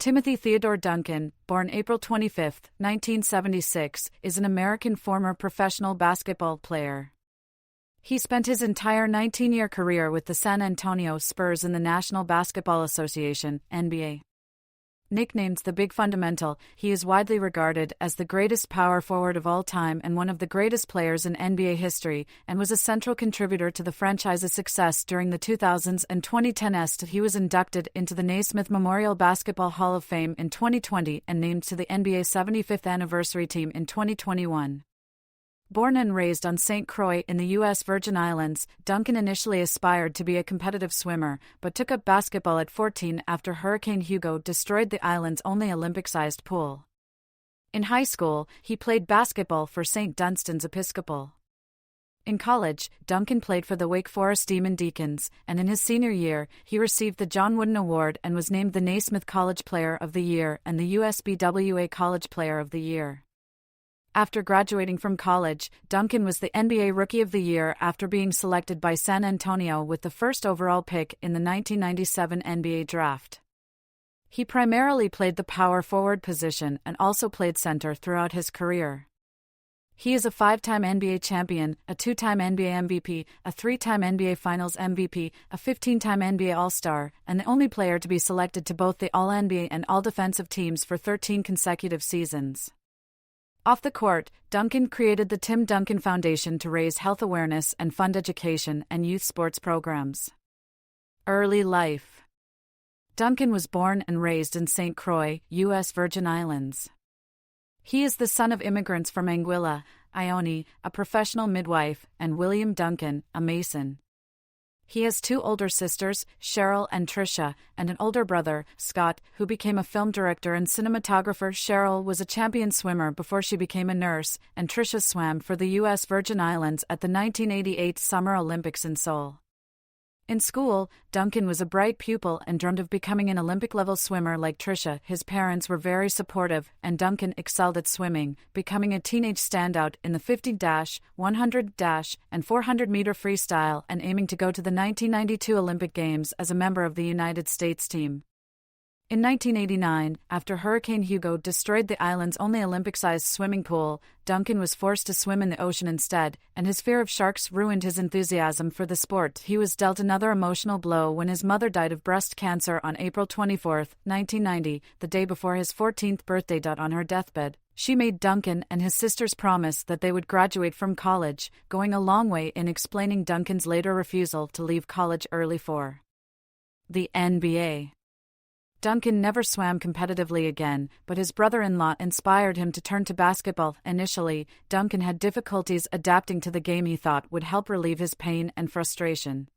Timothy Theodore Duncan, born April 25, 1976, is an American former professional basketball player. He spent his entire 19-year career with the San Antonio Spurs in the National Basketball Association (NBA). Nicknamed the Big Fundamental, he is widely regarded as the greatest power forward of all time and one of the greatest players in NBA history, and was a central contributor to the franchise's success during the 2000s and 2010s. He was inducted into the Naismith Memorial Basketball Hall of Fame in 2020 and named to the NBA 75th anniversary team in 2021. Born and raised on St. Croix in the U.S. Virgin Islands, Duncan initially aspired to be a competitive swimmer, but took up basketball at 14 after Hurricane Hugo destroyed the island's only Olympic-sized pool. In high school, he played basketball for St. Dunstan's Episcopal. In college, Duncan played for the Wake Forest Demon Deacons, and in his senior year, he received the John Wooden Award and was named the Naismith College Player of the Year and the USBWA College Player of the Year. After graduating from college, Duncan was the NBA Rookie of the Year after being selected by San Antonio with the first overall pick in the 1997 NBA Draft. He primarily played the power forward position and also played center throughout his career. He is a 5-time NBA champion, a 2-time NBA MVP, a 3-time NBA Finals MVP, a 15-time NBA All-Star, and the only player to be selected to both the All-NBA and All-Defensive teams for 13 consecutive seasons. Off the court, Duncan created the Tim Duncan Foundation to raise health awareness and fund education and youth sports programs. Early life. Duncan was born and raised in St. Croix, U.S. Virgin Islands. He is the son of immigrants from Anguilla, Ione, a professional midwife, and William Duncan, a mason. He has 2 older sisters, Cheryl and Tricia, and an older brother, Scott, who became a film director and cinematographer. Cheryl was a champion swimmer before she became a nurse, and Tricia swam for the U.S. Virgin Islands at the 1988 Summer Olympics in Seoul. In school, Duncan was a bright pupil and dreamed of becoming an Olympic-level swimmer like Tricia. His parents were very supportive, and Duncan excelled at swimming, becoming a teenage standout in the 50 dash, 100 dash, and 400-meter freestyle and aiming to go to the 1992 Olympic Games as a member of the United States team. In 1989, after Hurricane Hugo destroyed the island's only Olympic-sized swimming pool, Duncan was forced to swim in the ocean instead, and his fear of sharks ruined his enthusiasm for the sport. He was dealt another emotional blow when his mother died of breast cancer on April 24, 1990, the day before his 14th birthday. On her deathbed, she made Duncan and his sisters promise that they would graduate from college, going a long way in explaining Duncan's later refusal to leave college early for the NBA. Duncan never swam competitively again, but his brother-in-law inspired him to turn to basketball. Initially, Duncan had difficulties adapting to the game he thought would help relieve his pain and frustration.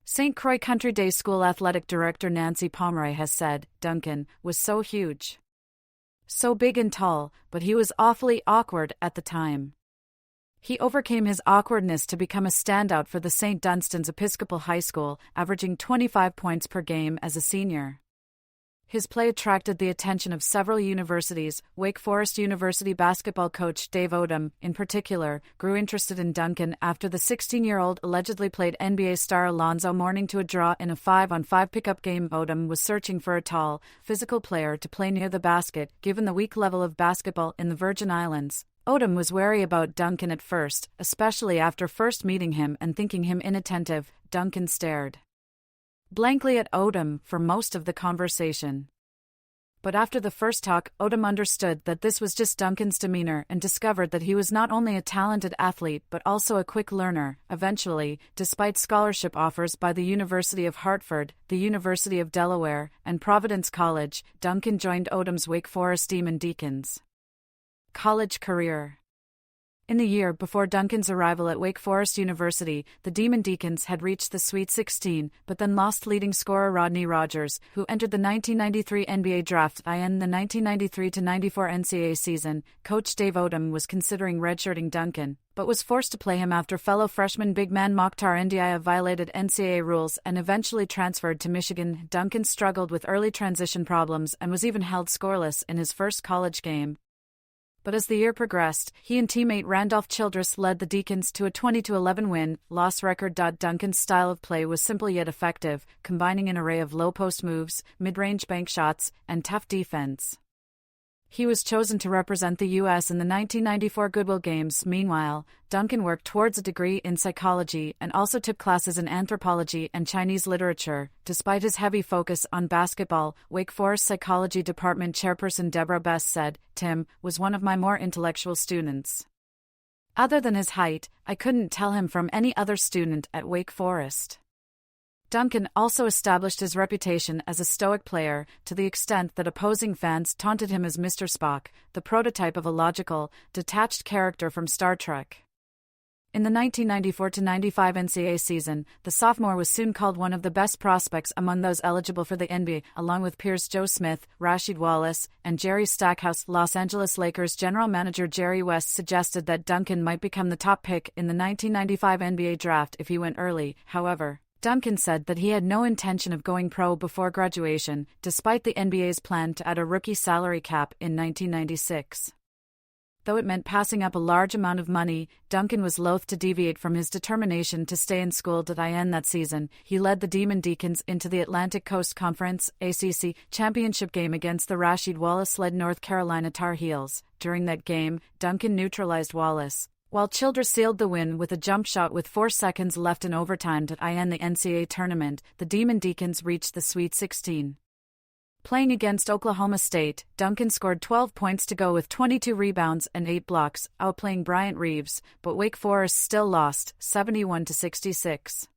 St. Croix Country Day School athletic director Nancy Pomeroy has said, "Duncan was so huge. So big and tall, but he was awfully awkward at the time. He overcame his awkwardness to become a standout for the St. Dunstan's Episcopal High School, averaging 25 points per game as a senior." His play attracted the attention of several universities. Wake Forest University basketball coach Dave Odom, in particular, grew interested in Duncan after the 16-year-old allegedly played NBA star Alonzo Mourning to a draw in a 5-on-5 pickup game. Odom was searching for a tall, physical player to play near the basket, given the weak level of basketball in the Virgin Islands. Odom was wary about Duncan at first, especially after first meeting him and thinking him inattentive. Duncan stared blankly at Odom for most of the conversation. But after the first talk, Odom understood that this was just Duncan's demeanor and discovered that he was not only a talented athlete but also a quick learner. Eventually, despite scholarship offers by the University of Hartford, the University of Delaware, and Providence College, Duncan joined Odom's Wake Forest Demon Deacons. College career. In the year before Duncan's arrival at Wake Forest University, the Demon Deacons had reached the Sweet 16, but then lost leading scorer Rodney Rogers, who entered the 1993 NBA Draft. In the 1993-94 NCAA season, coach Dave Odom was considering redshirting Duncan, but was forced to play him after fellow freshman big man Mokhtar Ndiaye violated NCAA rules and eventually transferred to Michigan. Duncan struggled with early transition problems and was even held scoreless in his first college game. But as the year progressed, he and teammate Randolph Childress led the Deacons to a 20-11 win-loss record. Duncan's style of play was simple yet effective, combining an array of low-post moves, mid-range bank shots, and tough defense. He was chosen to represent the U.S. in the 1994 Goodwill Games. Meanwhile, Duncan worked towards a degree in psychology and also took classes in anthropology and Chinese literature. Despite his heavy focus on basketball, Wake Forest Psychology Department chairperson Deborah Best said, "Tim was one of my more intellectual students. Other than his height, I couldn't tell him from any other student at Wake Forest." Duncan also established his reputation as a stoic player, to the extent that opposing fans taunted him as Mr. Spock, the prototype of a logical, detached character from Star Trek. In the 1994-95 NCAA season, the sophomore was soon called one of the best prospects among those eligible for the NBA, along with peers Joe Smith, Rasheed Wallace, and Jerry Stackhouse. Los Angeles Lakers general manager Jerry West suggested that Duncan might become the top pick in the 1995 NBA draft if he went early. However, Duncan said that he had no intention of going pro before graduation, despite the NBA's plan to add a rookie salary cap in 1996. Though it meant passing up a large amount of money, Duncan was loath to deviate from his determination to stay in school. In that season, he led the Demon Deacons into the Atlantic Coast Conference (ACC) championship game against the Rasheed Wallace-led North Carolina Tar Heels. During that game, Duncan neutralized Wallace, while Childress sealed the win with a jump shot with 4 seconds left in overtime. In the NCAA tournament, the Demon Deacons reached the Sweet 16. Playing against Oklahoma State, Duncan scored 12 points to go with 22 rebounds and 8 blocks, outplaying Bryant Reeves, but Wake Forest still lost, 71-66.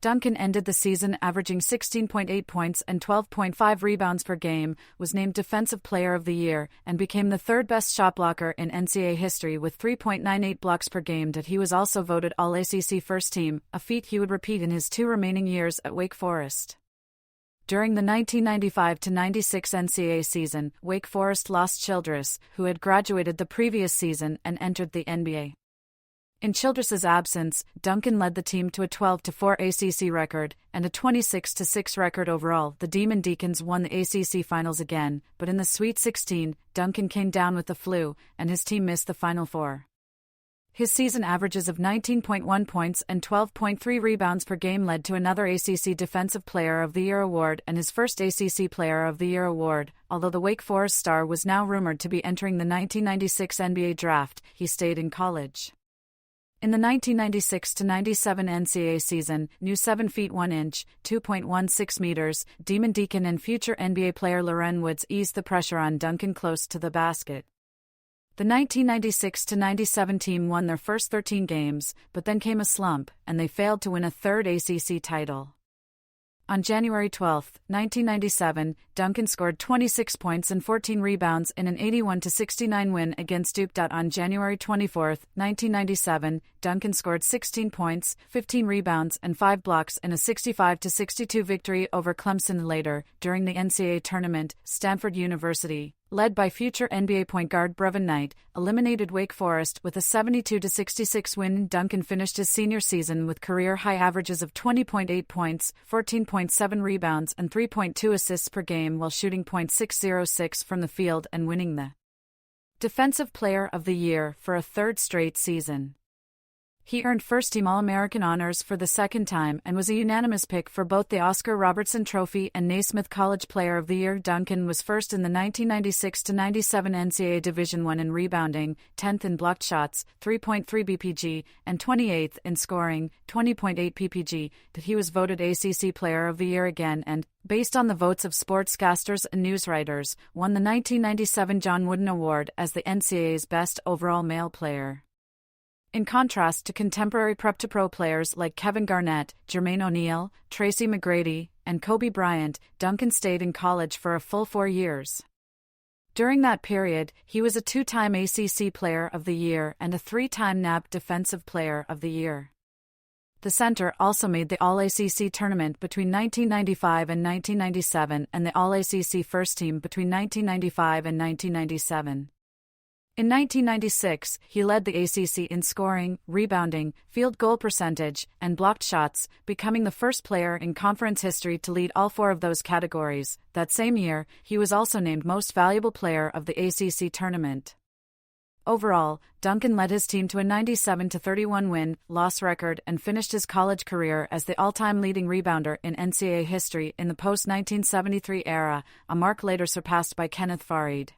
Duncan ended the season averaging 16.8 points and 12.5 rebounds per game, was named Defensive Player of the Year, and became the third-best shot blocker in NCAA history with 3.98 blocks per game. He was also voted All-ACC First Team, a feat he would repeat in his 2 remaining years at Wake Forest. During the 1995-96 NCAA season, Wake Forest lost Childress, who had graduated the previous season and entered the NBA. In Childress's absence, Duncan led the team to a 12-4 ACC record and a 26-6 record overall. The Demon Deacons won the ACC Finals again, but in the Sweet 16, Duncan came down with the flu, and his team missed the Final Four. His season averages of 19.1 points and 12.3 rebounds per game led to another ACC Defensive Player of the Year award and his first ACC Player of the Year award. Although the Wake Forest star was now rumored to be entering the 1996 NBA draft, he stayed in college. In the 1996-97 NCAA season, new 7 feet 1 inch, 2.16 meters, Demon Deacon and future NBA player Loren Woods eased the pressure on Duncan close to the basket. The 1996-97 team won their first 13 games, but then came a slump, and they failed to win a third ACC title. On January 12, 1997, Duncan scored 26 points and 14 rebounds in an 81-69 win against Duke. On January 24, 1997, Duncan scored 16 points, 15 rebounds, and 5 blocks in a 65-62 victory over Clemson. Later, during the NCAA tournament, Stanford University, led by future NBA point guard Brevin Knight, eliminated Wake Forest with a 72-66 win. Duncan finished his senior season with career-high averages of 20.8 points, 14.7 rebounds, and 3.2 assists per game while shooting .606 from the field and winning the Defensive Player of the Year for a third straight season. He earned first-team All-American honors for the second time and was a unanimous pick for both the Oscar Robertson Trophy and Naismith College Player of the Year. Duncan was first in the 1996-97 NCAA Division I in rebounding, 10th in blocked shots, 3.3 BPG, and 28th in scoring, 20.8 PPG. He was voted ACC Player of the Year again and, based on the votes of sportscasters and newswriters, won the 1997 John Wooden Award as the NCAA's best overall male player. In contrast to contemporary prep-to-pro players like Kevin Garnett, Jermaine O'Neal, Tracy McGrady, and Kobe Bryant, Duncan stayed in college for a full 4 years. During that period, he was a 2-time ACC Player of the Year and a 3-time NAB Defensive Player of the Year. The center also made the All-ACC tournament between 1995 and 1997 and the All-ACC First Team between 1995 and 1997. In 1996, he led the ACC in scoring, rebounding, field goal percentage, and blocked shots, becoming the first player in conference history to lead all 4 of those categories. That same year, he was also named Most Valuable Player of the ACC tournament. Overall, Duncan led his team to a 97-31 win-loss record and finished his college career as the all-time leading rebounder in NCAA history in the post-1973 era, a mark later surpassed by Kenneth Farid.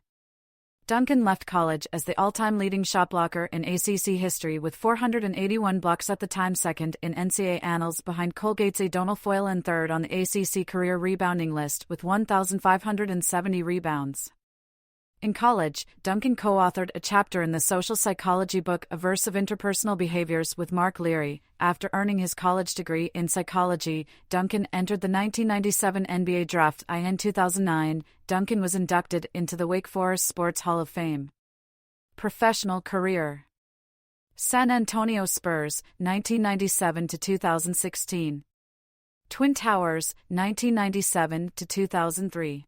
Duncan left college as the all-time leading shot blocker in ACC history with 481 blocks, at the time second in NCAA annals behind Colgate's Donald Foyle and third on the ACC career rebounding list with 1,570 rebounds. In college, Duncan co-authored a chapter in the social psychology book Aversive Interpersonal Behaviors with Mark Leary. After earning his college degree in psychology, Duncan entered the 1997 NBA draft. In 2009, Duncan was inducted into the Wake Forest Sports Hall of Fame. Professional career: San Antonio Spurs, 1997 to 2016. Twin Towers, 1997 to 2003.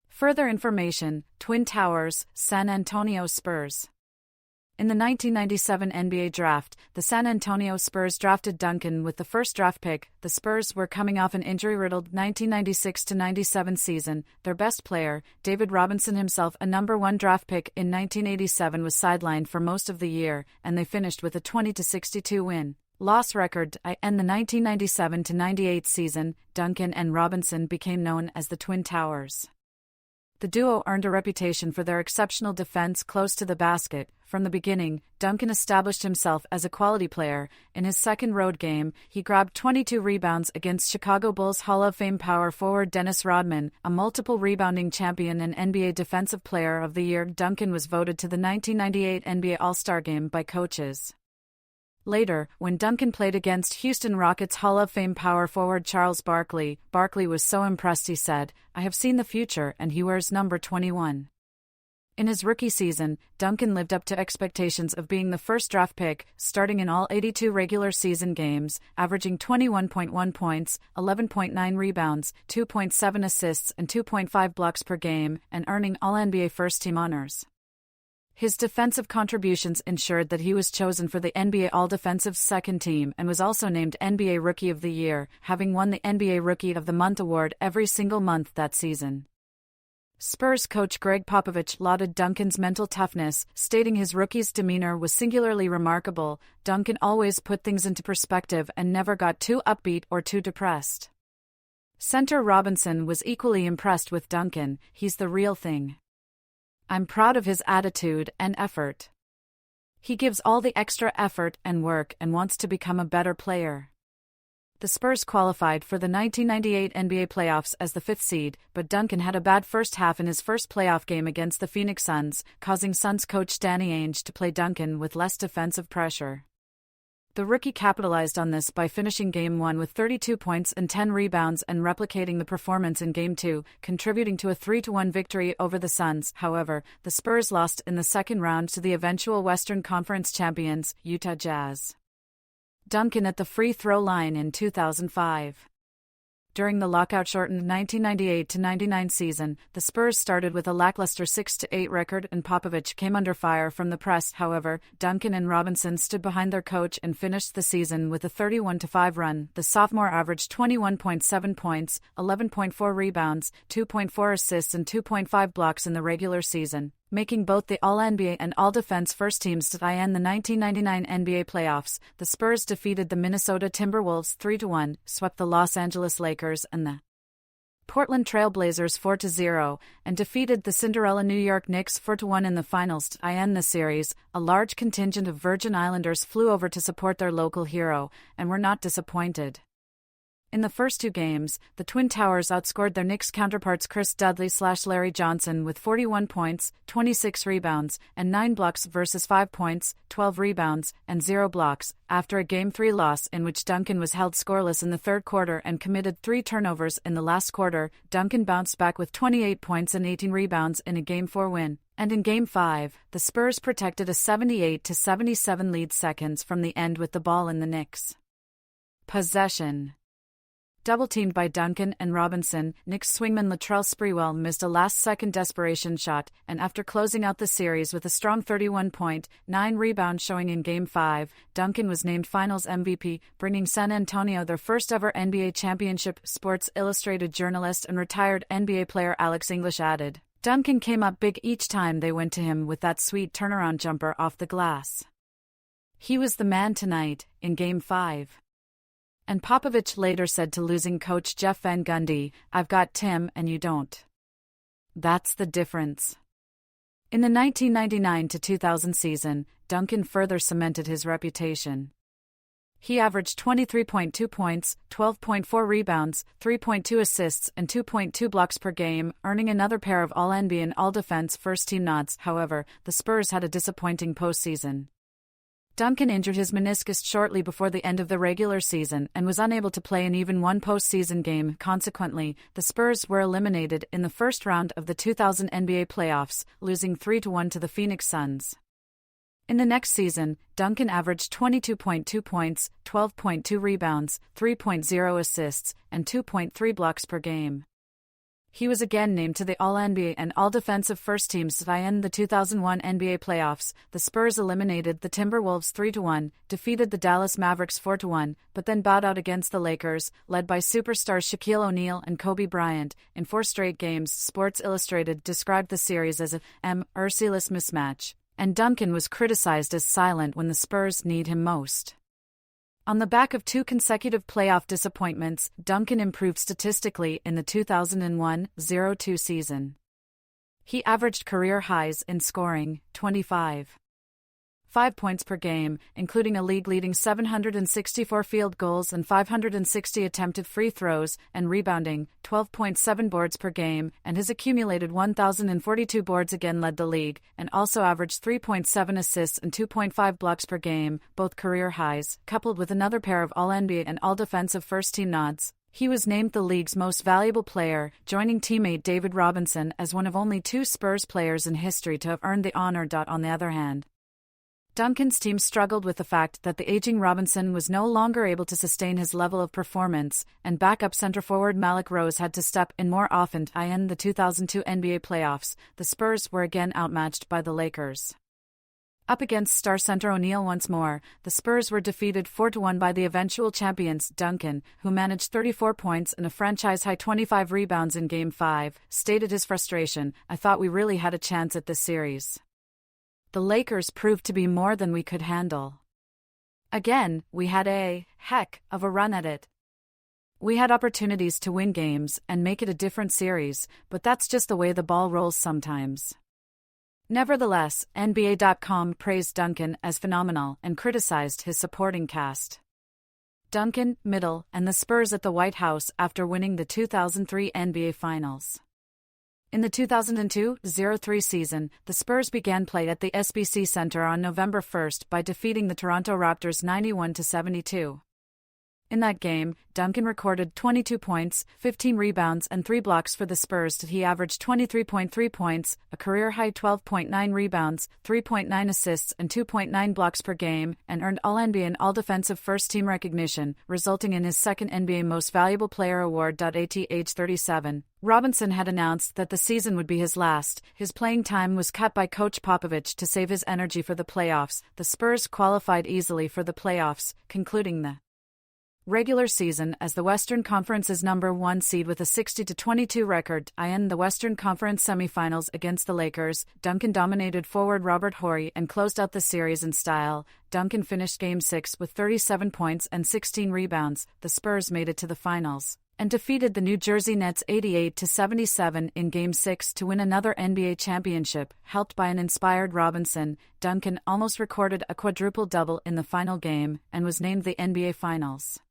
Further information: Twin Towers, San Antonio Spurs. In the 1997 NBA draft, the San Antonio Spurs drafted Duncan with the first draft pick. The Spurs were coming off an injury-riddled 1996-97 season. Their best player, David Robinson, himself a number 1 draft pick in 1987, was sidelined for most of the year, and they finished with a 20-62 win-loss record. In the 1997-98 season, Duncan and Robinson became known as the Twin Towers. The duo earned a reputation for their exceptional defense close to the basket. From the beginning, Duncan established himself as a quality player. In his second road game, he grabbed 22 rebounds against Chicago Bulls Hall of Fame power forward Dennis Rodman, a multiple rebounding champion and NBA Defensive Player of the Year. Duncan was voted to the 1998 NBA All-Star Game by coaches. Later, when Duncan played against Houston Rockets Hall of Fame power forward Charles Barkley, Barkley was so impressed he said, "I have seen the future, and he wears number 21. In his rookie season, Duncan lived up to expectations of being the first draft pick, starting in all 82 regular season games, averaging 21.1 points, 11.9 rebounds, 2.7 assists and 2.5 blocks per game, and earning All-NBA first-team honors. His defensive contributions ensured that he was chosen for the NBA All-Defensive Second Team and was also named NBA Rookie of the Year, having won the NBA Rookie of the Month award every single month that season. Spurs coach Greg Popovich lauded Duncan's mental toughness, stating his rookie's demeanor was singularly remarkable. Duncan always put things into perspective and never got too upbeat or too depressed. Center Robinson was equally impressed with Duncan. "He's the real thing. I'm proud of his attitude and effort. He gives all the extra effort and work and wants to become a better player." The Spurs qualified for the 1998 NBA playoffs as the 5th seed, but Duncan had a bad first half in his first playoff game against the Phoenix Suns, causing Suns coach Danny Ainge to play Duncan with less defensive pressure. The rookie capitalized on this by finishing Game 1 with 32 points and 10 rebounds and replicating the performance in Game 2, contributing to a 3-1 victory over the Suns. However, the Spurs lost in the second round to the eventual Western Conference champions, Utah Jazz. Duncan at the free throw line in 2005. During the lockout-shortened 1998-99 season, the Spurs started with a lackluster 6-8 record and Popovich came under fire from the press. However, Duncan and Robinson stood behind their coach and finished the season with a 31-5 run. The sophomore averaged 21.7 points, 11.4 rebounds, 2.4 assists and 2.5 blocks in the regular season, making both the All-NBA and All-Defense first teams. In the 1999 NBA playoffs, the Spurs defeated the Minnesota Timberwolves 3-1, swept the Los Angeles Lakers and the Portland Trail Blazers 4-0, and defeated the Cinderella New York Knicks 4-1 in the finals. In the series, a large contingent of Virgin Islanders flew over to support their local hero, and were not disappointed. In the first 2 games, the Twin Towers outscored their Knicks counterparts Chris Dudley/Larry Johnson with 41 points, 26 rebounds, and 9 blocks versus 5 points, 12 rebounds, and 0 blocks, after a Game 3 loss in which Duncan was held scoreless in the third quarter and committed 3 turnovers in the last quarter. Duncan bounced back with 28 points and 18 rebounds in a Game 4 win. And in Game 5, the Spurs protected a 78-77 lead seconds from the end with the ball in the Knicks' possession. Double-teamed by Duncan and Robinson, Knicks swingman Latrell Sprewell missed a last-second desperation shot, and after closing out the series with a strong 31-point, 9-rebound showing in Game 5, Duncan was named Finals MVP, bringing San Antonio their first-ever NBA championship. Sports Illustrated journalist and retired NBA player Alex English added, Duncan came up big each time they went to him with that sweet turnaround jumper off the glass. He was the man tonight, in Game 5. And Popovich later said to losing coach Jeff Van Gundy, "I've got Tim and you don't." That's the difference. In the 1999-2000 season, Duncan further cemented his reputation. He averaged 23.2 points, 12.4 rebounds, 3.2 assists, and 2.2 blocks per game, earning another pair of All-NBA and All-Defense first-team nods. However, the Spurs had a disappointing postseason. Duncan injured his meniscus shortly before the end of the regular season and was unable to play in even one postseason game. Consequently, the Spurs were eliminated in the first round of the 2000 NBA playoffs, losing 3-1 to the Phoenix Suns. In the next season, Duncan averaged 22.2 points, 12.2 rebounds, 3.0 assists, and 2.3 blocks per game. He was again named to the All-NBA and All-Defensive First Teams in the 2001 NBA playoffs. The Spurs eliminated the Timberwolves 3-1, defeated the Dallas Mavericks 4-1, but then bowed out against the Lakers, led by superstars Shaquille O'Neal and Kobe Bryant, in 4 straight games. Sports Illustrated described the series as a merciless mismatch, and Duncan was criticized as silent when the Spurs need him most. On the back of 2 consecutive playoff disappointments, Duncan improved statistically in the 2001-02 season. He averaged career highs in scoring, 25.5 points per game, including a league-leading 764 field goals and 560 attempted free throws, and rebounding, 12.7 boards per game, and his accumulated 1,042 boards again led the league, and also averaged 3.7 assists and 2.5 blocks per game, both career highs, coupled with another pair of All-NBA and All-Defensive first-team nods. He was named the league's most valuable player, joining teammate David Robinson as one of only 2 Spurs players in history to have earned the honor. On the other hand, Duncan's team struggled with the fact that the aging Robinson was no longer able to sustain his level of performance, and backup center forward Malik Rose had to step in more often. In the 2002 NBA playoffs, the Spurs were again outmatched by the Lakers. Up against star center O'Neal once more, the Spurs were defeated 4-1 by the eventual champions. Duncan, who managed 34 points and a franchise-high 25 rebounds in Game 5, stated his frustration, "I thought we really had a chance at this series. The Lakers proved to be more than we could handle. Again, we had a heck of a run at it. We had opportunities to win games and make it a different series, but that's just the way the ball rolls sometimes." Nevertheless, NBA.com praised Duncan as phenomenal and criticized his supporting cast. Duncan, Middle, and the Spurs at the White House after winning the 2003 NBA Finals. In the 2002-03 season, the Spurs began play at the SBC Center on November 1 by defeating the Toronto Raptors 91-72. In that game, Duncan recorded 22 points, 15 rebounds and 3 blocks for the Spurs. He averaged 23.3 points, a career-high 12.9 rebounds, 3.9 assists and 2.9 blocks per game, and earned All-NBA and All-Defensive First-Team recognition, resulting in his second NBA Most Valuable Player award. At age 37, Robinson had announced that the season would be his last. His playing time was cut by Coach Popovich to save his energy for the playoffs. The Spurs qualified easily for the playoffs, concluding the regular season as the Western Conference's number 1 seed with a 60-22 record. In the Western Conference semifinals against the Lakers, Duncan dominated forward Robert Horry and closed out the series in style. Duncan finished Game 6 with 37 points and 16 rebounds. The Spurs made it to the finals and defeated the New Jersey Nets 88-77 in Game 6 to win another NBA championship. Helped by an inspired Robinson, Duncan almost recorded a quadruple-double in the final game and was named the NBA Finals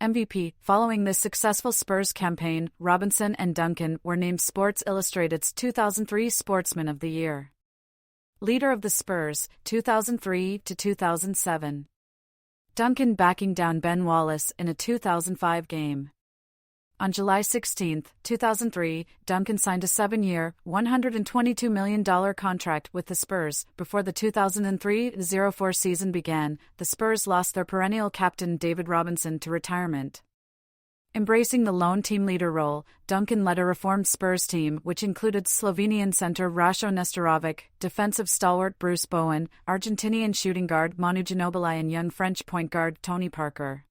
MVP. Following this successful Spurs campaign, Robinson and Duncan were named Sports Illustrated's 2003 Sportsman of the Year. Leader of the Spurs, 2003-2007. Duncan backing down Ben Wallace in a 2005 game. On July 16, 2003, Duncan signed a 7-year, $122 million contract with the Spurs. Before the 2003-04 season began, the Spurs lost their perennial captain David Robinson to retirement. Embracing the lone team leader role, Duncan led a reformed Spurs team which included Slovenian center Rašo Nestorovic, defensive stalwart Bruce Bowen, Argentinian shooting guard Manu Ginobili and young French point guard Tony Parker.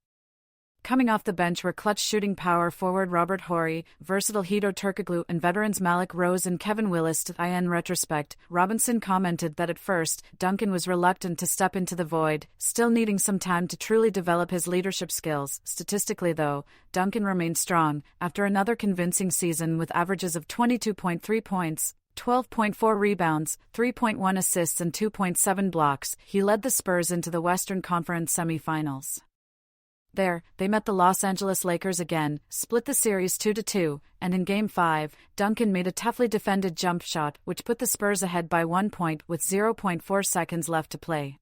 Coming off the bench were clutch shooting power forward Robert Horry, versatile Hedo Turkoglu, and veterans Malik Rose and Kevin Willis. In retrospect, Robinson commented that at first, Duncan was reluctant to step into the void, still needing some time to truly develop his leadership skills. Statistically, though, Duncan remained strong after another convincing season with averages of 22.3 points, 12.4 rebounds, 3.1 assists, and 2.7 blocks. He led the Spurs into the Western Conference semifinals. There, they met the Los Angeles Lakers again, split the series 2-2, and in Game 5, Duncan made a toughly defended jump shot which put the Spurs ahead by 1 point with 0.4 seconds left to play.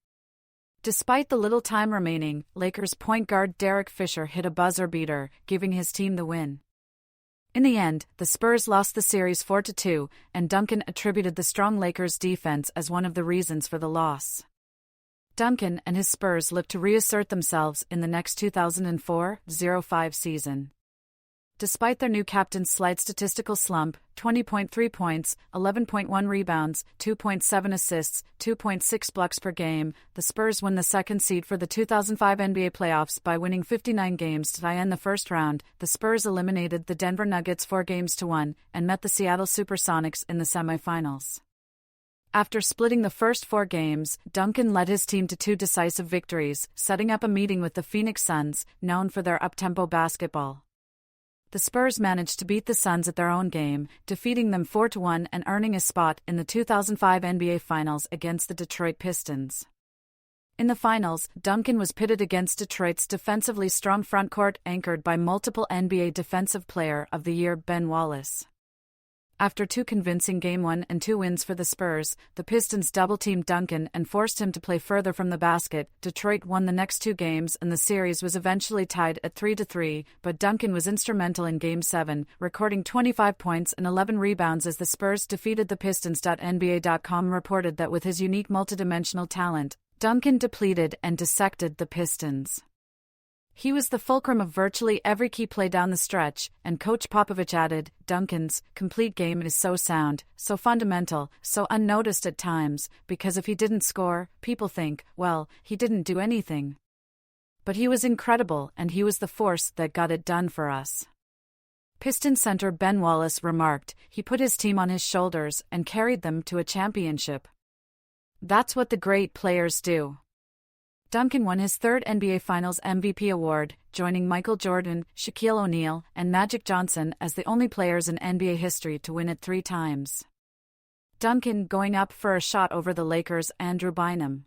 Despite the little time remaining, Lakers point guard Derek Fisher hit a buzzer beater, giving his team the win. In the end, the Spurs lost the series 4-2, and Duncan attributed the strong Lakers' defense as one of the reasons for the loss. Duncan and his Spurs looked to reassert themselves in the next 2004-05 season. Despite their new captain's slight statistical slump, 20.3 points, 11.1 rebounds, 2.7 assists, 2.6 blocks per game, the Spurs won the second seed for the 2005 NBA playoffs by winning 59 games to end the first round. The Spurs eliminated the Denver Nuggets 4-1 and met the Seattle Supersonics in the semifinals. After splitting the first 4 games, Duncan led his team to 2 decisive victories, setting up a meeting with the Phoenix Suns, known for their up-tempo basketball. The Spurs managed to beat the Suns at their own game, defeating them 4-1 and earning a spot in the 2005 NBA Finals against the Detroit Pistons. In the finals, Duncan was pitted against Detroit's defensively strong frontcourt anchored by multiple NBA Defensive Player of the Year Ben Wallace. After 2 convincing Game 1 and 2 wins for the Spurs, the Pistons double-teamed Duncan and forced him to play further from the basket. Detroit won the next 2 games and the series was eventually tied at 3-3, but Duncan was instrumental in Game 7, recording 25 points and 11 rebounds as the Spurs defeated the Pistons. NBA.com reported that with his unique multidimensional talent, Duncan depleted and dissected the Pistons. He was the fulcrum of virtually every key play down the stretch, and Coach Popovich added, "Duncan's complete game is so sound, so fundamental, so unnoticed at times, because if he didn't score, people think, well, he didn't do anything. But he was incredible and he was the force that got it done for us." Pistons center Ben Wallace remarked, "He put his team on his shoulders and carried them to a championship. That's what the great players do." Duncan won his 3rd NBA Finals MVP award, joining Michael Jordan, Shaquille O'Neal, and Magic Johnson as the only players in NBA history to win it 3 times. Duncan going up for a shot over the Lakers' Andrew Bynum.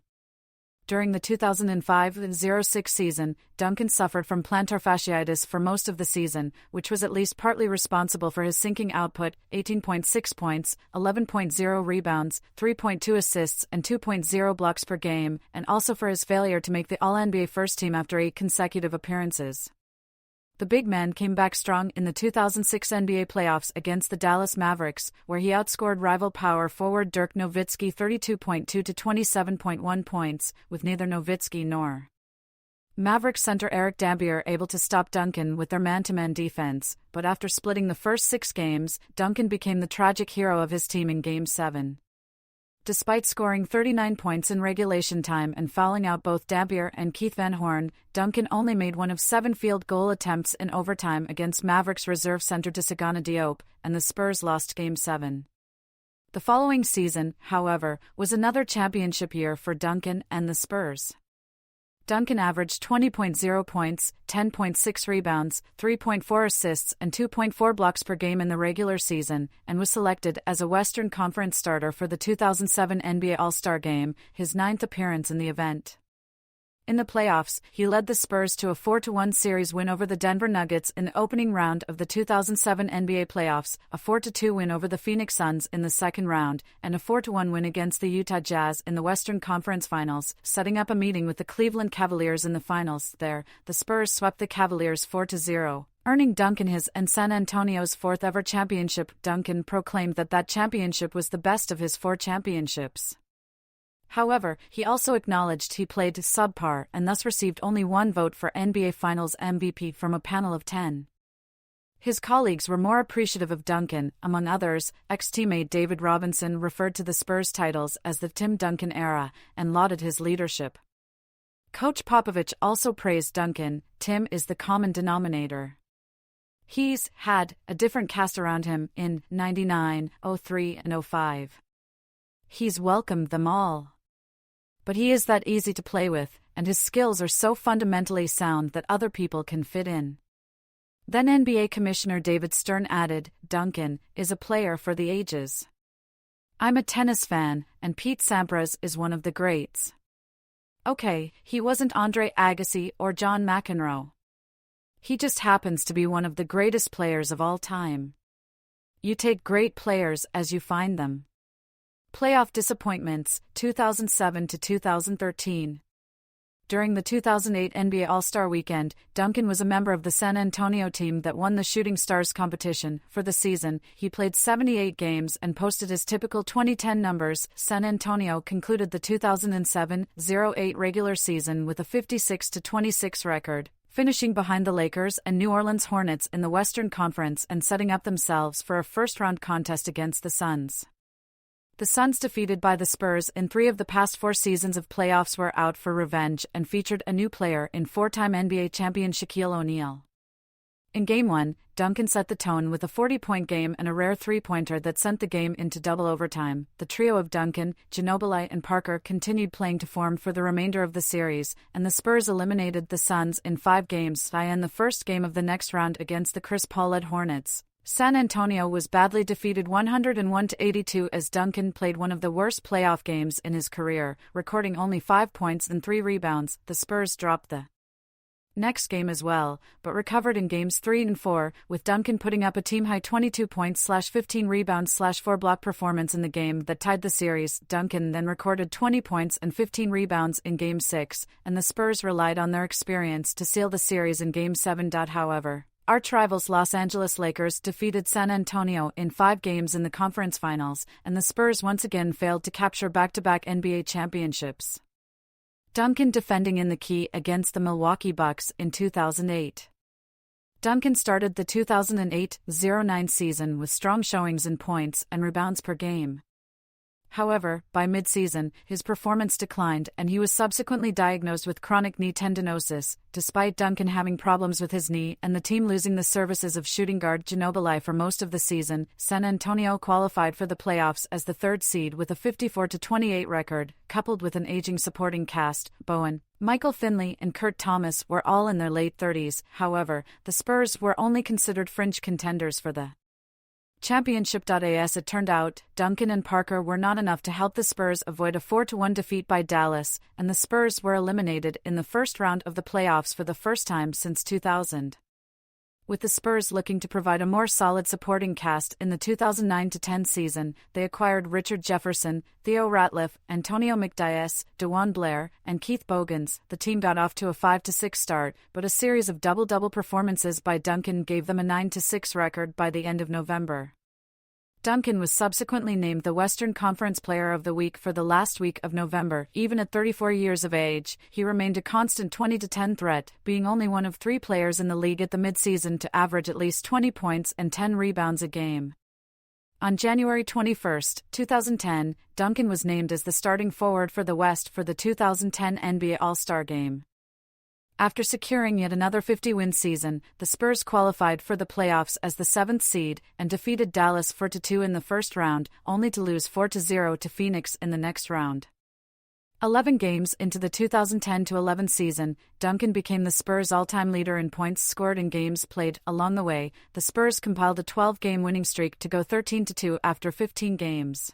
During the 2005-06 season, Duncan suffered from plantar fasciitis for most of the season, which was at least partly responsible for his sinking output, 18.6 points, 11.0 rebounds, 3.2 assists, and 2.0 blocks per game, and also for his failure to make the All-NBA first team after 8 consecutive appearances. The big man came back strong in the 2006 NBA playoffs against the Dallas Mavericks, where he outscored rival power forward Dirk Nowitzki 32.2 to 27.1 points, with neither Nowitzki nor Mavericks center Eric Dampier able to stop Duncan with their man-to-man defense, but after splitting the first 6 games, Duncan became the tragic hero of his team in Game 7. Despite scoring 39 points in regulation time and fouling out both Dampier and Keith Van Horn, Duncan only made one of 7 field goal attempts in overtime against Mavericks reserve center Desagana Diop, and the Spurs lost Game 7. The following season, however, was another championship year for Duncan and the Spurs. Duncan averaged 20.0 points, 10.6 rebounds, 3.4 assists, and 2.4 blocks per game in the regular season, and was selected as a Western Conference starter for the 2007 NBA All-Star Game, his 9th appearance in the event. In the playoffs, he led the Spurs to a 4-1 series win over the Denver Nuggets in the opening round of the 2007 NBA playoffs, a 4-2 win over the Phoenix Suns in the second round, and a 4-1 win against the Utah Jazz in the Western Conference Finals, setting up a meeting with the Cleveland Cavaliers in the finals. There, the Spurs swept the Cavaliers 4-0. Earning Duncan his and San Antonio's 4th ever championship. Duncan proclaimed that championship was the best of his 4 championships. However, he also acknowledged he played subpar and thus received only 1 vote for NBA Finals MVP from a panel of 10. His colleagues were more appreciative of Duncan. Among others, ex-teammate David Robinson referred to the Spurs titles as the Tim Duncan era and lauded his leadership. Coach Popovich also praised Duncan. Tim is the common denominator. He's had a different cast around him in '99, '03, and '05. He's welcomed them all. But he is that easy to play with, and his skills are so fundamentally sound that other people can fit in. Then NBA Commissioner David Stern added, Duncan is a player for the ages. I'm a tennis fan, and Pete Sampras is one of the greats. Okay, he wasn't Andre Agassi or John McEnroe. He just happens to be one of the greatest players of all time. You take great players as you find them. Playoff disappointments, 2007 to 2013. During the 2008 NBA All-Star Weekend, Duncan was a member of the San Antonio team that won the Shooting Stars competition. For the season, he played 78 games and posted his typical 2010 numbers. San Antonio concluded the 2007-08 regular season with a 56-26 record, finishing behind the Lakers and New Orleans Hornets in the Western Conference and setting up themselves for a first-round contest against the Suns. The Suns, defeated by the Spurs in 3 of the past 4 seasons of playoffs, were out for revenge and featured a new player in 4-time NBA champion Shaquille O'Neal. In Game 1, Duncan set the tone with a 40-point game and a rare three-pointer that sent the game into double overtime. The trio of Duncan, Ginobili, and Parker continued playing to form for the remainder of the series, and the Spurs eliminated the Suns in 5 games in the first game of the next round against the Chris Paul-led Hornets. San Antonio was badly defeated 101-82 as Duncan played one of the worst playoff games in his career, recording only 5 points and 3 rebounds. The Spurs dropped the next game as well, but recovered in games 3 and 4, with Duncan putting up a team-high 22 points/15 rebounds/4 block performance in the game that tied the series. Duncan then recorded 20 points and 15 rebounds in Game 6, and the Spurs relied on their experience to seal the series in Game 7. However, arch-rivals Los Angeles Lakers defeated San Antonio in 5 games in the conference finals, and the Spurs once again failed to capture back-to-back NBA championships. Duncan defending in the key against the Milwaukee Bucks in 2008. Duncan started the 2008-09 season with strong showings in points and rebounds per game. However, by mid-season, his performance declined and he was subsequently diagnosed with chronic knee tendinosis. Despite Duncan having problems with his knee and the team losing the services of shooting guard Ginobili for most of the season, San Antonio qualified for the playoffs as the 3rd seed with a 54-28 record, coupled with an aging supporting cast. Bowen, Michael Finley, and Kurt Thomas were all in their late 30s. However, the Spurs were only considered fringe contenders for the championship. As it turned out, Duncan and Parker were not enough to help the Spurs avoid a 4-1 defeat by Dallas, and the Spurs were eliminated in the first round of the playoffs for the first time since 2000. With the Spurs looking to provide a more solid supporting cast in the 2009-10 season, they acquired Richard Jefferson, Theo Ratliff, Antonio McDyess, DeJuan Blair, and Keith Bogans. The team got off to a 5-6 start, but a series of double-double performances by Duncan gave them a 9-6 record by the end of November. Duncan was subsequently named the Western Conference Player of the Week for the last week of November. Even at 34 years of age, he remained a constant 20-10 threat, being only one of 3 players in the league at the midseason to average at least 20 points and 10 rebounds a game. On January 21, 2010, Duncan was named as the starting forward for the West for the 2010 NBA All-Star Game. After securing yet another 50-win season, the Spurs qualified for the playoffs as the 7th seed and defeated Dallas 4-2 in the first round, only to lose 4-0 to Phoenix in the next round. 11 games into the 2010-11 season, Duncan became the Spurs' all-time leader in points scored in games played. Along the way, the Spurs compiled a 12-game winning streak to go 13-2 after 15 games.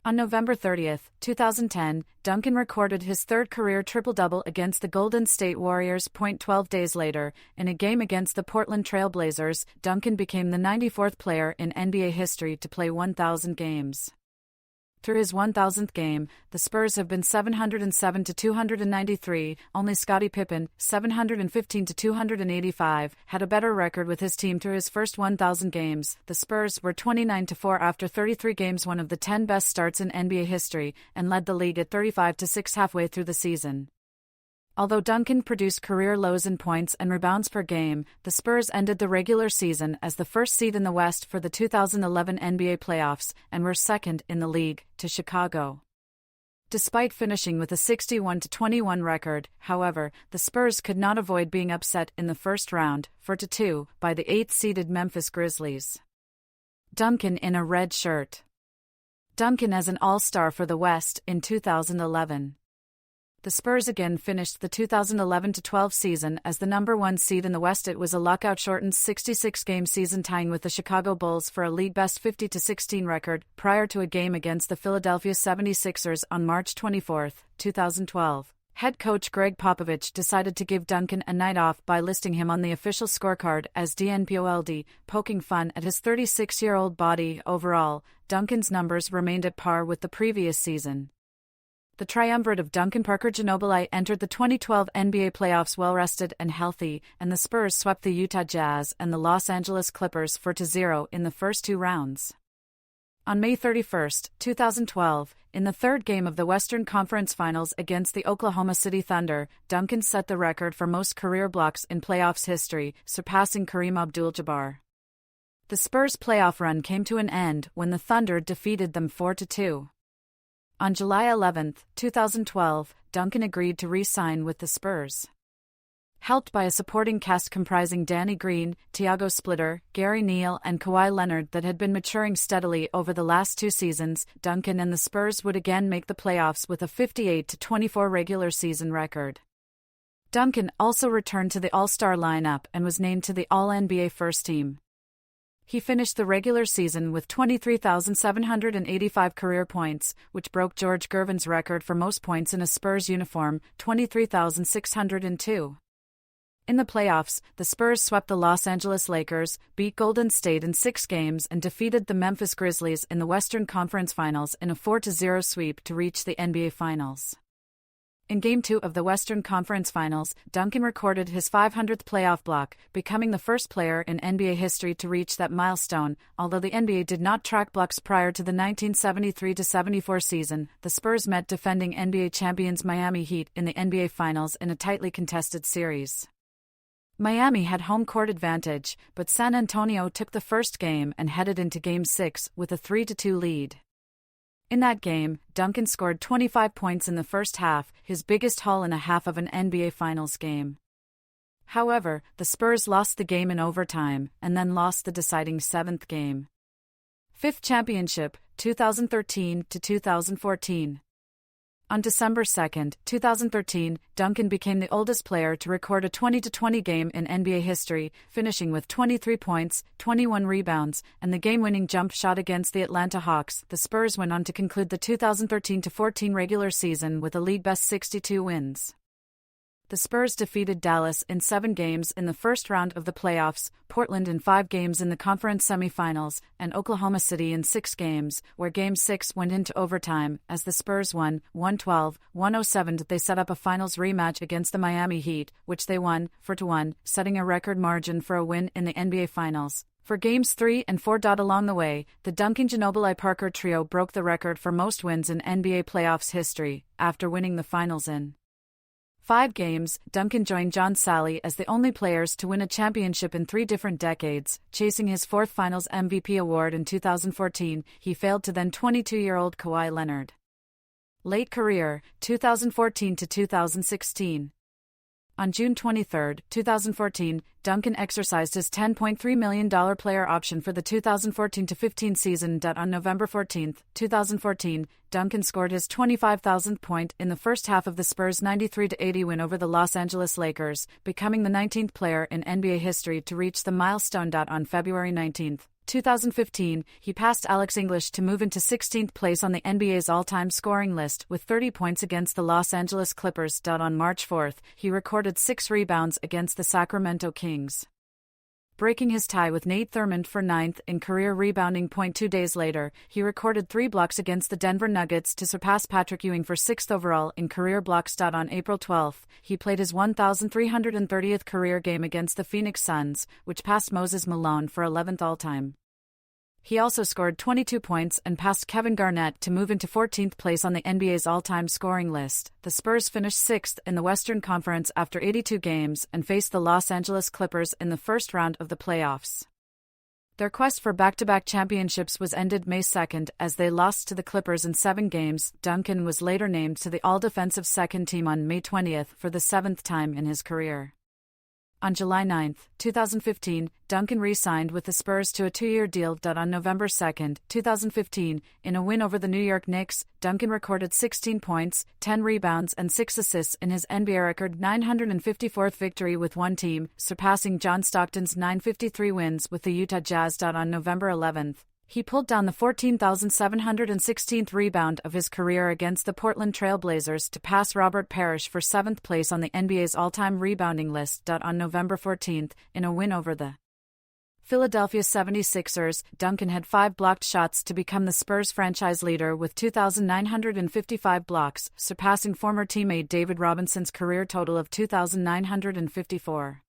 On November 30, 2010, Duncan recorded his 3rd career triple-double against the Golden State Warriors. 12 days later, in a game against the Portland Trail Blazers, Duncan became the 94th player in NBA history to play 1,000 games. Through his 1,000th game, the Spurs have been 707-293. Only Scottie Pippen, 715-285, had a better record with his team through his first 1,000 games. The Spurs were 29-4 after 33 games, one of the 10 best starts in NBA history, and led the league at 35-6 halfway through the season. Although Duncan produced career lows in points and rebounds per game, the Spurs ended the regular season as the 1st seed in the West for the 2011 NBA playoffs and were 2nd in the league to Chicago. Despite finishing with a 61-21 record, however, the Spurs could not avoid being upset in the first round, 4-2, by the 8th-seeded Memphis Grizzlies. Duncan in a red shirt. Duncan as an All-Star for the West in 2011. The Spurs again finished the 2011-12 season as the number 1 seed in the West. It was a lockout-shortened 66-game season, tying with the Chicago Bulls for a league-best 50-16 record prior to a game against the Philadelphia 76ers on March 24, 2012. Head coach Greg Popovich decided to give Duncan a night off by listing him on the official scorecard as DNPOLD, poking fun at his 36-year-old body. Overall, Duncan's numbers remained at par with the previous season. The triumvirate of Duncan, Parker, Ginobili entered the 2012 NBA playoffs well-rested and healthy, and the Spurs swept the Utah Jazz and the Los Angeles Clippers 4-0 in the first 2 rounds. On May 31, 2012, in the third game of the Western Conference Finals against the Oklahoma City Thunder, Duncan set the record for most career blocks in playoffs history, surpassing Kareem Abdul-Jabbar. The Spurs' playoff run came to an end when the Thunder defeated them 4-2. On July 11, 2012, Duncan agreed to re-sign with the Spurs. Helped by a supporting cast comprising Danny Green, Tiago Splitter, Gary Neal and Kawhi Leonard that had been maturing steadily over the last 2 seasons, Duncan and the Spurs would again make the playoffs with a 58-24 regular season record. Duncan also returned to the All-Star lineup and was named to the All-NBA First Team. He finished the regular season with 23,785 career points, which broke George Gervin's record for most points in a Spurs uniform, 23,602. In the playoffs, the Spurs swept the Los Angeles Lakers, beat Golden State in 6 games and defeated the Memphis Grizzlies in the Western Conference Finals in a 4-0 sweep to reach the NBA Finals. In Game 2 of the Western Conference Finals, Duncan recorded his 500th playoff block, becoming the first player in NBA history to reach that milestone. Although the NBA did not track blocks prior to the 1973-74 season, the Spurs met defending NBA champions Miami Heat in the NBA Finals in a tightly contested series. Miami had home court advantage, but San Antonio took the first game and headed into Game 6 with a 3-2 lead. In that game, Duncan scored 25 points in the first half, his biggest haul in a half of an NBA Finals game. However, the Spurs lost the game in overtime, and then lost the deciding 7th game. 5th championship, 2013-2014. On December 2, 2013, Duncan became the oldest player to record a 20-20 game in NBA history, finishing with 23 points, 21 rebounds, and the game-winning jump shot against the Atlanta Hawks. The Spurs went on to conclude the 2013-14 regular season with a league-best 62 wins. The Spurs defeated Dallas in 7 games in the first round of the playoffs, Portland in 5 games in the conference semifinals, and Oklahoma City in 6 games, where Game 6 went into overtime, as the Spurs won 112-107. They set up a finals rematch against the Miami Heat, which they won 4-1, setting a record margin for a win in the NBA Finals. For Games 3 and 4. Along the way, the Duncan, Ginobili, Parker trio broke the record for most wins in NBA playoffs history, after winning the finals in 5 games. Duncan joined John Salley as the only players to win a championship in 3 different decades, chasing his 4th Finals MVP award in 2014. He failed to then 22-year-old Kawhi Leonard. Late career, 2014-2016. On June 23, 2014, Duncan exercised his $10.3 million player option for the 2014-15 season. On November 14, 2014, Duncan scored his 25,000th point in the first half of the Spurs' 93-80 win over the Los Angeles Lakers, becoming the 19th player in NBA history to reach the milestone. On February 19, 2015, he passed Alex English to move into 16th place on the NBA's all-time scoring list with 30 points against the Los Angeles Clippers. On March 4, he recorded 6 rebounds against the Sacramento Kings, breaking his tie with Nate Thurmond for 9th in career rebounding. 2 days later, he recorded 3 blocks against the Denver Nuggets to surpass Patrick Ewing for 6th overall in career blocks. On April 12, he played his 1,330th career game against the Phoenix Suns, which passed Moses Malone for 11th all-time. He also scored 22 points and passed Kevin Garnett to move into 14th place on the NBA's all-time scoring list. The Spurs finished 6th in the Western Conference after 82 games and faced the Los Angeles Clippers in the first round of the playoffs. Their quest for back-to-back championships was ended May 2 as they lost to the Clippers in 7 games. Duncan was later named to the All-Defensive Second Team on May 20 for the 7th time in his career. On July 9, 2015, Duncan re-signed with the Spurs to a 2-year deal. On November 2, 2015, in a win over the New York Knicks, Duncan recorded 16 points, 10 rebounds and 6 assists in his NBA record 954th victory with one team, surpassing John Stockton's 953 wins with the Utah Jazz. On November 11, he pulled down the 14,716th rebound of his career against the Portland Trail Blazers to pass Robert Parrish for 7th place on the NBA's all-time rebounding list. On November 14, in a win over the Philadelphia 76ers, Duncan had 5 blocked shots to become the Spurs franchise leader with 2,955 blocks, surpassing former teammate David Robinson's career total of 2,954.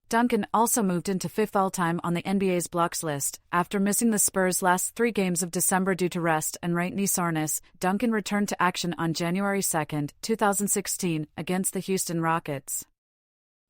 Duncan also moved into 5th all-time on the NBA's blocks list. After missing the Spurs' last 3 games of December due to rest and right knee soreness, Duncan returned to action on January 2, 2016, against the Houston Rockets.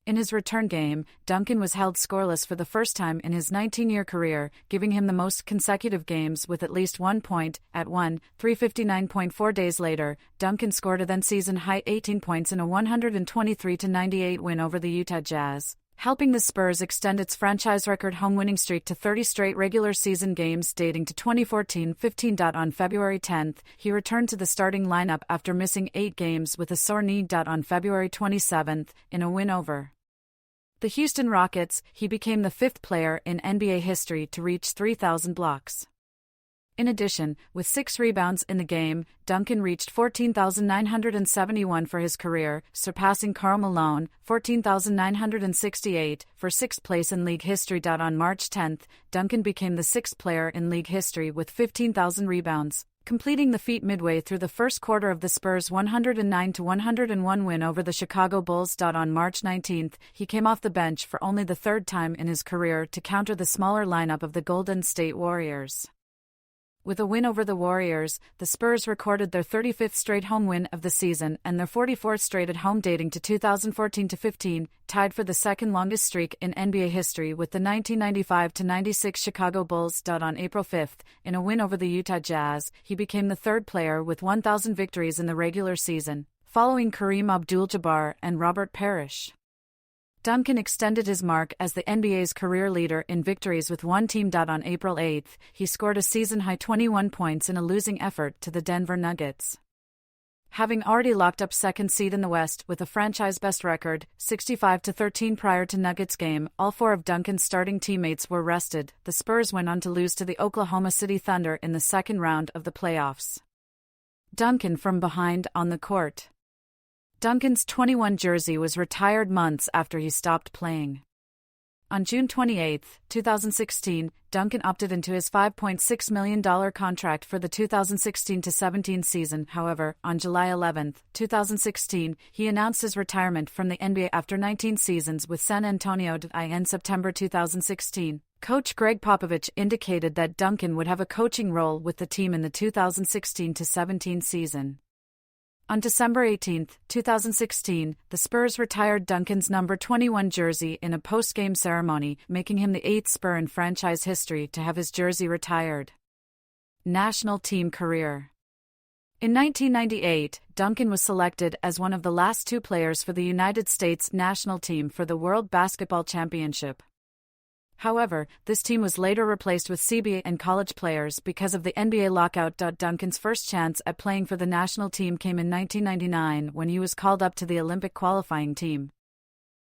In his return game, Duncan was held scoreless for the first time in his 19-year career, giving him the most consecutive games with at least 1 point. At 359.4 days later, Duncan scored a then-season-high 18 points in a 123-98 win over the Utah Jazz, helping the Spurs extend its franchise record home winning streak to 30 straight regular season games dating to 2014-15. On February 10, he returned to the starting lineup after missing 8 games with a sore knee. On February 27, in a win over the Houston Rockets, he became the 5th player in NBA history to reach 3,000 blocks. In addition, with 6 rebounds in the game, Duncan reached 14,971 for his career, surpassing Karl Malone, 14,968, for 6th place in league history. On March 10, Duncan became the 6th player in league history with 15,000 rebounds, completing the feat midway through the first quarter of the Spurs' 109-101 win over the Chicago Bulls. On March 19, he came off the bench for only the 3rd time in his career to counter the smaller lineup of the Golden State Warriors. With a win over the Warriors, the Spurs recorded their 35th straight home win of the season and their 44th straight at home dating to 2014-15, tied for the second longest streak in NBA history with the 1995-96 Chicago Bulls. On April 5, in a win over the Utah Jazz, he became the 3rd player with 1,000 victories in the regular season, following Kareem Abdul-Jabbar and Robert Parrish. Duncan extended his mark as the NBA's career leader in victories with one team. On April 8, he scored a season-high 21 points in a losing effort to the Denver Nuggets. Having already locked up 2nd seed in the West with a franchise-best record, 65-13 prior to Nuggets game, all 4 of Duncan's starting teammates were rested. The Spurs went on to lose to the Oklahoma City Thunder in the second round of the playoffs. Duncan from behind on the court. Duncan's 21 jersey was retired months after he stopped playing. On June 28, 2016, Duncan opted into his $5.6 million contract for the 2016-17 season. However, on July 11, 2016, he announced his retirement from the NBA after 19 seasons with San Antonio. In September 2016, coach Greg Popovich indicated that Duncan would have a coaching role with the team in the 2016-17 season. On December 18, 2016, the Spurs retired Duncan's number 21 jersey in a post-game ceremony, making him the 8th Spur in franchise history to have his jersey retired. National team career. In 1998, Duncan was selected as one of the last 2 players for the United States national team for the World Basketball Championship. However, this team was later replaced with CBA and college players because of the NBA lockout. Duncan's first chance at playing for the national team came in 1999 when he was called up to the Olympic qualifying team.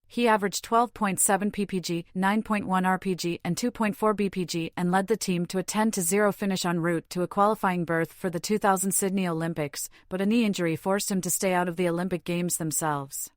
He averaged 12.7 ppg, 9.1 rpg, and 2.4 bpg and led the team to a 10-0 finish en route to a qualifying berth for the 2000 Sydney Olympics, but a knee injury forced him to stay out of the Olympic Games themselves.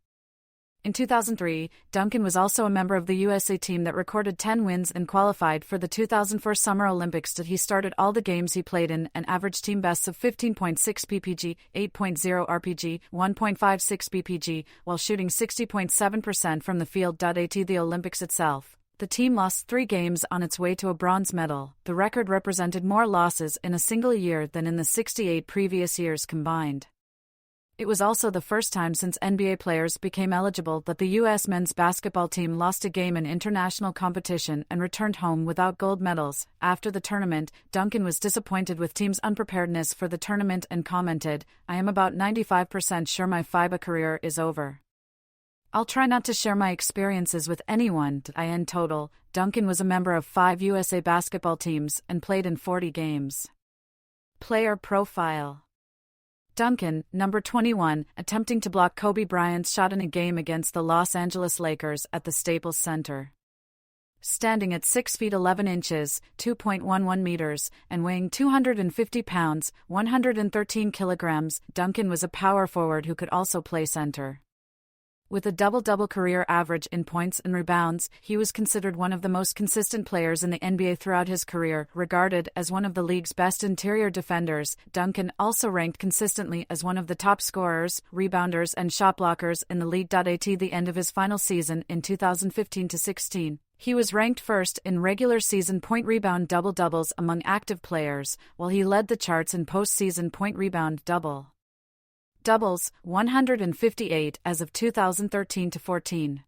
In 2003, Duncan was also a member of the USA team that recorded 10 wins and qualified for the 2004 Summer Olympics. He started all the games he played in and averaged team bests of 15.6 ppg, 8.0 rpg, 1.56 bpg, while shooting 60.7% from the field. At the Olympics itself, the team lost 3 games on its way to a bronze medal. The record represented more losses in a single year than in the 68 previous years combined. It was also the first time since NBA players became eligible that the U.S. men's basketball team lost a game in international competition and returned home without gold medals. After the tournament, Duncan was disappointed with team's unpreparedness for the tournament and commented, "I am about 95% sure my FIBA career is over. I'll try not to share my experiences with anyone." In total, Duncan was a member of 5 USA basketball teams and played in 40 games. Player profile. Duncan, number 21, attempting to block Kobe Bryant's shot in a game against the Los Angeles Lakers at the Staples Center. Standing at 6 feet 11 inches, 2.11 meters, and weighing 250 pounds, 113 kilograms, Duncan was a power forward who could also play center. With a double-double career average in points and rebounds, he was considered one of the most consistent players in the NBA throughout his career. Regarded as one of the league's best interior defenders, Duncan also ranked consistently as one of the top scorers, rebounders, and shot blockers in the league. At the end of his final season in 2015-16, he was ranked first in regular season point-rebound double-doubles among active players, while he led the charts in postseason point-rebound double-doubles, 158 as of 2013-14.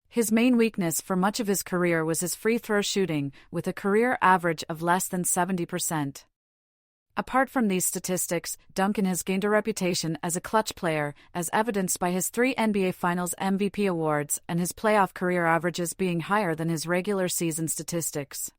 His main weakness for much of his career was his free throw shooting, with a career average of less than 70%. Apart from these statistics, Duncan has gained a reputation as a clutch player, as evidenced by his 3 NBA Finals MVP awards and his playoff career averages being higher than his regular season statistics.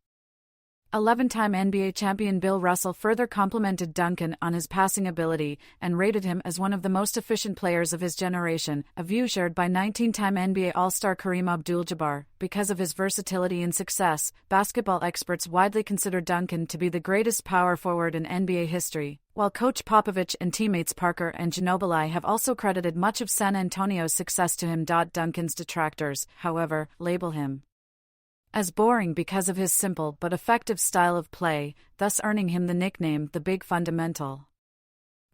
11-time NBA champion Bill Russell further complimented Duncan on his passing ability and rated him as one of the most efficient players of his generation, a view shared by 19-time NBA All-Star Kareem Abdul-Jabbar. Because of his versatility and success, basketball experts widely consider Duncan to be the greatest power forward in NBA history, while Coach Popovich and teammates Parker and Ginobili have also credited much of San Antonio's success to him. Duncan's detractors, however, label him as boring because of his simple but effective style of play, thus earning him the nickname the Big Fundamental.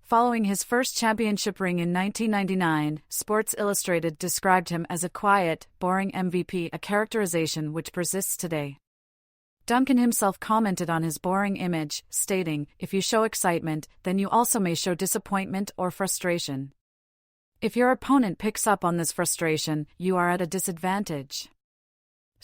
Following his first championship ring in 1999, Sports Illustrated described him as a quiet, boring MVP, a characterization which persists today. Duncan himself commented on his boring image, stating, "If you show excitement, then you also may show disappointment or frustration. If your opponent picks up on this frustration, you are at a disadvantage."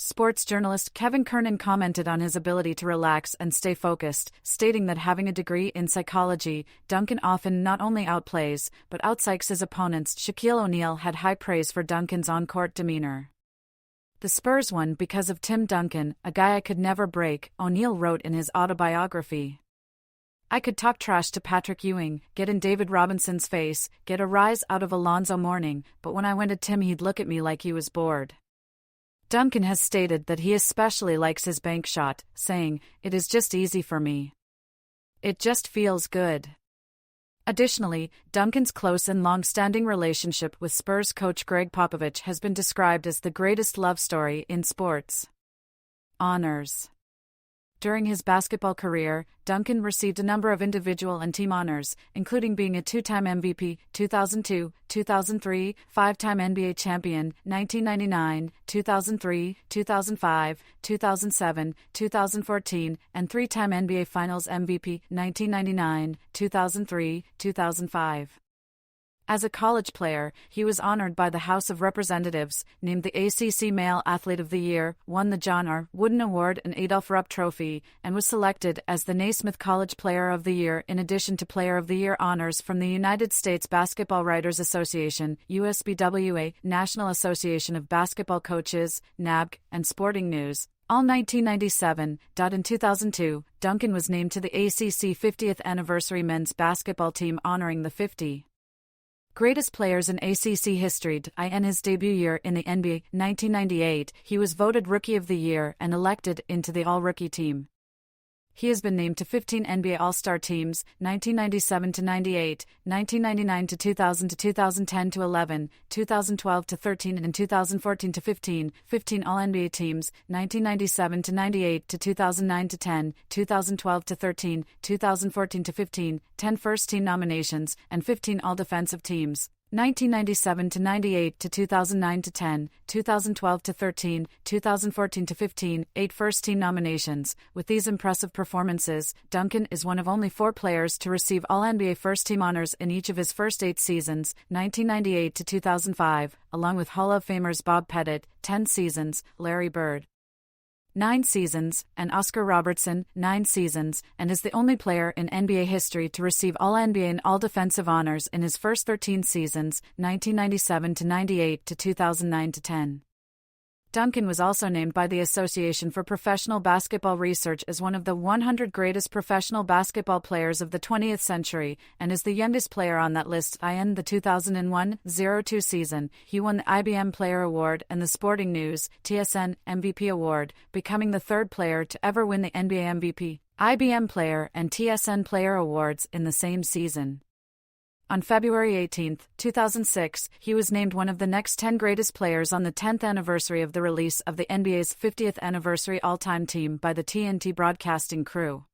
Sports journalist Kevin Kernan commented on his ability to relax and stay focused, stating that having a degree in psychology, Duncan often not only outplays, but outpsychs his opponents. Shaquille O'Neal had high praise for Duncan's on-court demeanor. "The Spurs won because of Tim Duncan, a guy I could never break," O'Neal wrote in his autobiography. "I could talk trash to Patrick Ewing, get in David Robinson's face, get a rise out of Alonzo Mourning, but when I went at Tim he'd look at me like he was bored." Duncan has stated that he especially likes his bank shot, saying, "It is just easy for me. It just feels good." Additionally, Duncan's close and long-standing relationship with Spurs coach Greg Popovich has been described as the greatest love story in sports. Honors. During his basketball career, Duncan received a number of individual and team honors, including being a 2-time MVP, 2002, 2003, 5-time NBA champion, 1999, 2003, 2005, 2007, 2014, and 3-time NBA Finals MVP, 1999, 2003, 2005. As a college player, he was honored by the House of Representatives, named the ACC Male Athlete of the Year, won the John R. Wooden Award and Adolph Rupp Trophy, and was selected as the Naismith College Player of the Year in addition to Player of the Year honors from the United States Basketball Writers Association, USBWA, National Association of Basketball Coaches, NABC, and Sporting News. All 1997. In 2002, Duncan was named to the ACC 50th Anniversary Men's Basketball Team honoring the 50 greatest players in ACC history. In his debut year in the NBA, 1998, he was voted Rookie of the Year and elected into the All-Rookie team. He has been named to 15 NBA All-Star teams, 1997-98, 1999-2000-2010-11, 2012-13 and 2014-15, 15 All-NBA teams, 1997-98-2009-10, 2012-13, 2014-15, 10 first-team nominations, and 15 All-Defensive teams. 1997 to 98 to 2009 to 10, 2012 to 13, 2014 to 15, 8 first-team nominations. With these impressive performances, Duncan is one of only 4 players to receive All-NBA first-team honors in each of his first 8 seasons, 1998 to 2005, along with Hall of Famers Bob Pettit, 10 seasons, Larry Bird, 9 seasons, and Oscar Robertson, 9 seasons, and is the only player in NBA history to receive All-NBA and All-Defensive honors in his first 13 seasons, 1997 to 98 to 2009 to 10. Duncan was also named by the Association for Professional Basketball Research as one of the 100 greatest professional basketball players of the 20th century, and is the youngest player on that list. In the 2001-02 season, he won the IBM Player Award and the Sporting News (TSN) MVP Award, becoming the 3rd player to ever win the NBA MVP, IBM Player, and TSN Player Awards in the same season. On February 18, 2006, he was named one of the next 10 greatest players on the 10th anniversary of the release of the NBA's 50th anniversary all-time team by the TNT broadcasting crew.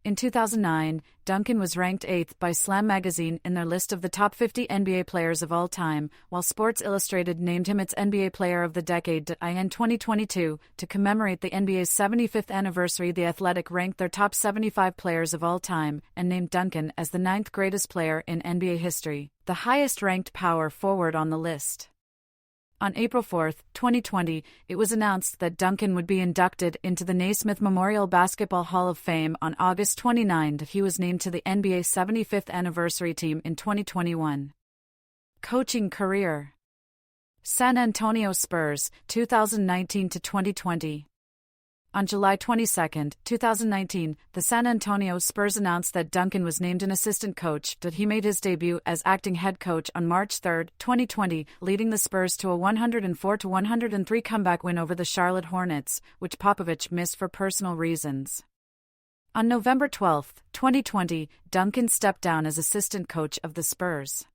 In 2009, Duncan was ranked 8th by Slam magazine in their list of the top 50 NBA players of all time, while Sports Illustrated named him its NBA Player of the Decade. In 2022, to commemorate the NBA's 75th anniversary, The Athletic ranked their top 75 players of all time, and named Duncan as the 9th greatest player in NBA history, the highest-ranked power forward on the list. On April 4, 2020, it was announced that Duncan would be inducted into the Naismith Memorial Basketball Hall of Fame on August 29. He was named to the NBA 75th anniversary team in 2021. Coaching career: San Antonio Spurs, 2019 to 2020. On July 22, 2019, the San Antonio Spurs announced that Duncan was named an assistant coach. He made his debut as acting head coach on March 3, 2020, leading the Spurs to a 104-103 comeback win over the Charlotte Hornets, which Popovich missed for personal reasons. On November 12, 2020, Duncan stepped down as assistant coach of the Spurs.